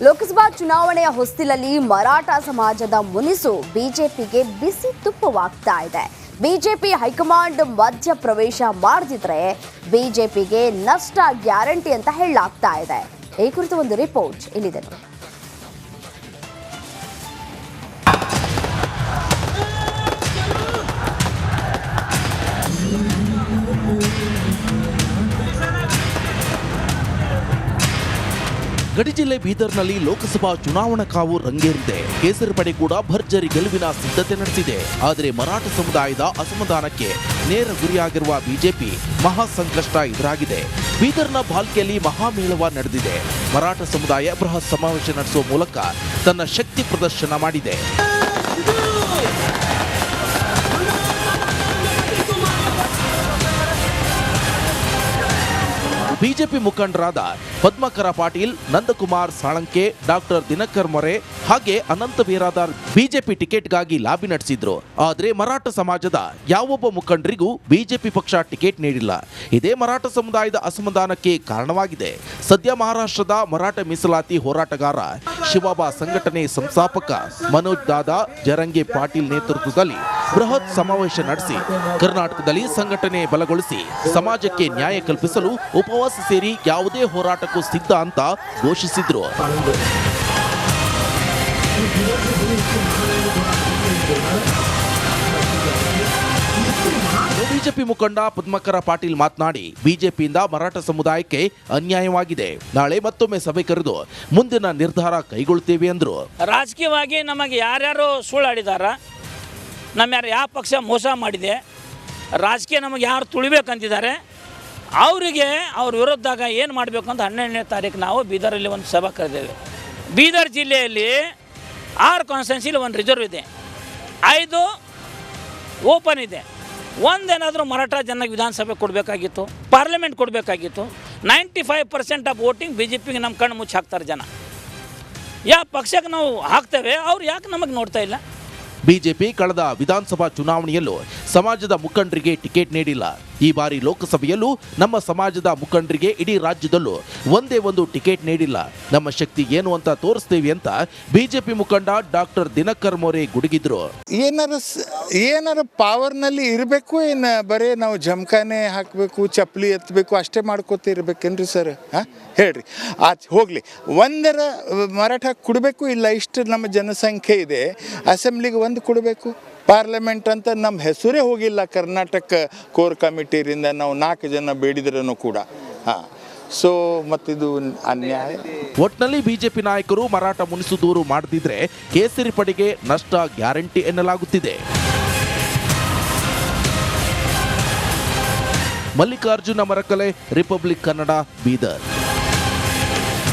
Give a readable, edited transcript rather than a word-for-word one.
ಲೋಕಸಭಾ ಚುನಾವಣೆಯ ಹೊಸ್ತಿಲಲ್ಲಿ ಮರಾಠ ಸಮಾಜದ ಮುನಿಸು ಬಿಜೆಪಿಗೆ ಬಿಸಿ ತುಪ್ಪವಾಗ್ತಾ ಇದೆ. ಬಿಜೆಪಿ ಹೈಕಮಾಂಡ್ ಮಧ್ಯ ಪ್ರವೇಶ ಮಾಡದಿದ್ರೆ ಬಿಜೆಪಿಗೆ ನಷ್ಟ ಗ್ಯಾರಂಟಿ ಅಂತ ಹೇಳಲಾಗ್ತಾ ಇದೆ. ಈ ಕುರಿತು ಒಂದು ರಿಪೋರ್ಟ್ ಇಲ್ಲಿದೆ. ಗಡಿ ಜಿಲ್ಲೆ ಬೀದರ್ನಲ್ಲಿ ಲೋಕಸಭಾ ಚುನಾವಣಾ ಕಾವು ರಂಗೇರಿದೆ. ಕೇಸರಿ ಪಡೆ ಕೂಡ ಭರ್ಜರಿ ಗೆಲುವಿನ ಸಿದ್ಧತೆ ನಡೆಸಿದೆ. ಆದರೆ ಮರಾಠ ಸಮುದಾಯದ ಅಸಮಾಧಾನಕ್ಕೆ ನೇರ ಗುರಿಯಾಗಿರುವ ಬಿಜೆಪಿ ಮಹಾ ಸಂಕಷ್ಟ ಎದುರಾಗಿದೆ. ಬೀದರ್ನ ಭಾಲ್ಕಿಯಲ್ಲಿ ಮಹಾಮೇಳವ ನಡೆದಿದೆ. ಮರಾಠ ಸಮುದಾಯ ಬೃಹತ್ ಸಮಾವೇಶ ನಡೆಸುವ ಮೂಲಕ ತನ್ನ ಶಕ್ತಿ ಪ್ರದರ್ಶನ ಮಾಡಿದೆ. ಬಿಜೆಪಿ ಮುಖಂಡರಾದ ಪದ್ಮಕರ ಪಾಟೀಲ್, ನಂದಕುಮಾರ್ ಸಾಳಂಕೆ, ಡಾಕ್ಟರ್ ದಿನಕರ್ ಮೊರೆ ಹಾಗೆ ಅನಂತ ಬಿರಾದಾರ್ ಬಿಜೆಪಿ ಟಿಕೆಟ್ಗಾಗಿ ಲಾಬಿ ನಡೆಸಿದ್ರು. ಆದರೆ ಮರಾಠ ಸಮಾಜದ ಯಾವೊಬ್ಬ ಮುಖಂಡರಿಗೂ ಬಿಜೆಪಿ ಪಕ್ಷ ಟಿಕೆಟ್ ನೀಡಿಲ್ಲ. ಇದೇ ಮರಾಠ ಸಮುದಾಯದ ಅಸಮಾಧಾನಕ್ಕೆ ಕಾರಣವಾಗಿದೆ. ಸದ್ಯ ಮಹಾರಾಷ್ಟ್ರದ ಮರಾಠ ಮೀಸಲಾತಿ ಹೋರಾಟಗಾರ ಶಿವಬಾ ಸಂಘಟನೆ ಸಂಸ್ಥಾಪಕ ಮನೋಜ್ ದಾದಾ ಜರಂಗೆ ಪಾಟೀಲ್ ನೇತೃತ್ವದಲ್ಲಿ ಬೃಹತ್ ಸಮಾವೇಶ ನಡೆಸಿ ಕರ್ನಾಟಕದಲ್ಲಿ ಸಂಘಟನೆ ಬಲಗೊಳಿಸಿ ಸಮಾಜಕ್ಕೆ ನ್ಯಾಯ ಕಲ್ಪಿಸಲು ಉಪವಾಸ ಸೇರಿ ಯಾವುದೇ ಹೋರಾಟಕ್ಕೂ ಸಿದ್ಧ ಅಂತ ಘೋಷಿಸಿದ್ರು. ಬಿಜೆಪಿ ಮುಖಂಡ ಪದ್ಮಕರ ಪಾಟೀಲ್ ಮಾತನಾಡಿ, ಬಿಜೆಪಿಯಿಂದ ಮರಾಠ ಸಮುದಾಯಕ್ಕೆ ಅನ್ಯಾಯವಾಗಿದೆ. ನಾಳೆ ಮತ್ತೊಮ್ಮೆ ಸಭೆ ಕರೆದು ಮುಂದಿನ ನಿರ್ಧಾರ ಕೈಗೊಳ್ಳುತ್ತೇವೆ ಎಂದರು. ರಾಜಕೀಯವಾಗಿ ನಮಗೆ ಯಾರ್ಯಾರು ಸುಳ್ಳಾಡಿದಾರ, ಯಾವ ಪಕ್ಷ ಮೋಸ ಮಾಡಿದೆ, ರಾಜಕೀಯ ನಮಗೆ ಯಾರು ತುಳಿಬೇಕಂತಿದ್ದಾರೆ, ಅವರಿಗೆ ಅವ್ರ ವಿರುದ್ಧಾಗ ಏನು ಮಾಡಬೇಕು ಅಂತ 12ನೇ ತಾರೀಕು ನಾವು ಬೀದರಲ್ಲಿ ಒಂದು ಸಭೆ ಕರೆದೇವೆ. ಬೀದರ್ ಜಿಲ್ಲೆಯಲ್ಲಿ 6 ಕಾನ್ಸ್ಟಿಟ್ಯೂನ್ಸಿಲಿ 1 ರಿಸರ್ವ್ ಇದೆ, 5 ಓಪನ್ ಇದೆ. ಒಂದೇನಾದರೂ ಮರಾಠ ಜನಕ್ಕೆ ವಿಧಾನಸಭೆ ಕೊಡಬೇಕಾಗಿತ್ತು, ಪಾರ್ಲಿಮೆಂಟ್ ಕೊಡಬೇಕಾಗಿತ್ತು. 95% ಆಫ್ ವೋಟಿಂಗ್ ಬಿ ಜೆ ಪಿಗೆ ನಮ್ಮ ಕಣ್ಣು ಮುಚ್ಚಿ ಹಾಕ್ತಾರೆ ಜನ. ಯಾವ ಪಕ್ಷಕ್ಕೆ ನಾವು ಹಾಕ್ತೇವೆ, ಅವ್ರು ಯಾಕೆ ನಮಗೆ ನೋಡ್ತಾ ಇಲ್ಲ? ಬಿಜೆಪಿ ಕಳೆದ ವಿಧಾನಸಭಾ ಚುನಾವಣೆಯಲ್ಲೂ ಸಮಾಜದ ಮುಖಂಡರಿಗೆ ಟಿಕೆಟ್ ನೀಡಿಲ್ಲ. ಈ ಬಾರಿ ಲೋಕಸಭೆಯಲ್ಲೂ ನಮ್ಮ ಸಮಾಜದ ಮುಖಂಡರಿಗೆ ಇಡೀ ರಾಜ್ಯದಲ್ಲೂ ಒಂದೇ ಒಂದು ಟಿಕೆಟ್ ನೀಡಿಲ್ಲ. ನಮ್ಮ ಶಕ್ತಿ ಏನು ಅಂತ ತೋರಿಸ್ತೇವೆ ಅಂತ ಬಿಜೆಪಿ ಮುಖಂಡ ಡಾಕ್ಟರ್ ದಿನಕರ್ ಮೊರೆ ಗುಡುಗಿದ್ರು. ಏನಾರ ಪವರ್ನಲ್ಲಿ ಇರಬೇಕು, ಏನು ಬರೀ ನಾವು ಜಮಖಾನೆ ಹಾಕಬೇಕು, ಚಪ್ಪಲಿ ಎತ್ತಬೇಕು ಅಷ್ಟೇ ಮಾಡ್ಕೋತಿರ್ಬೇಕೇನ್ರಿ ಸರ್? ಹೇಳ್ರಿ, ಹೋಗಲಿ, ಒಂದರ ಮರಾಠ ಕೊಡಬೇಕು. ಇಲ್ಲ, ಇಷ್ಟು ನಮ್ಮ ಜನಸಂಖ್ಯೆ ಇದೆ, ಅಸೆಂಬ್ಲಿಗೆ 1 ಕೊಡಬೇಕು. ಪಾರ್ಲಿಮೆಂಟ್ ಅಂತ ನಮ್ಮ ಹೆಸರೇ ಹೋಗಿಲ್ಲ ಕರ್ನಾಟಕ ಕೋರ್ ಕಮಿಟಿಯಿಂದ. ನಾವು 4 ಜನ ಬೇಡಿದ್ರೂ ಕೂಡ. ಸೊ ಮತ್ತಿದು ಅನ್ಯಾಯ. ಒಟ್ನಲ್ಲಿ ಬಿಜೆಪಿ ನಾಯಕರು ಮರಾಠ ಮುನಿಸು ದೂರು ಮಾಡದಿದ್ರೆ ಕೇಸರಿ ಪಡೆಗೆ ನಷ್ಟ ಗ್ಯಾರಂಟಿ ಎನ್ನಲಾಗುತ್ತಿದೆ. ಮಲ್ಲಿಕಾರ್ಜುನ ಮರಕಲೆ, ರಿಪಬ್ಲಿಕ್ ಕನ್ನಡ, ಬೀದರ್.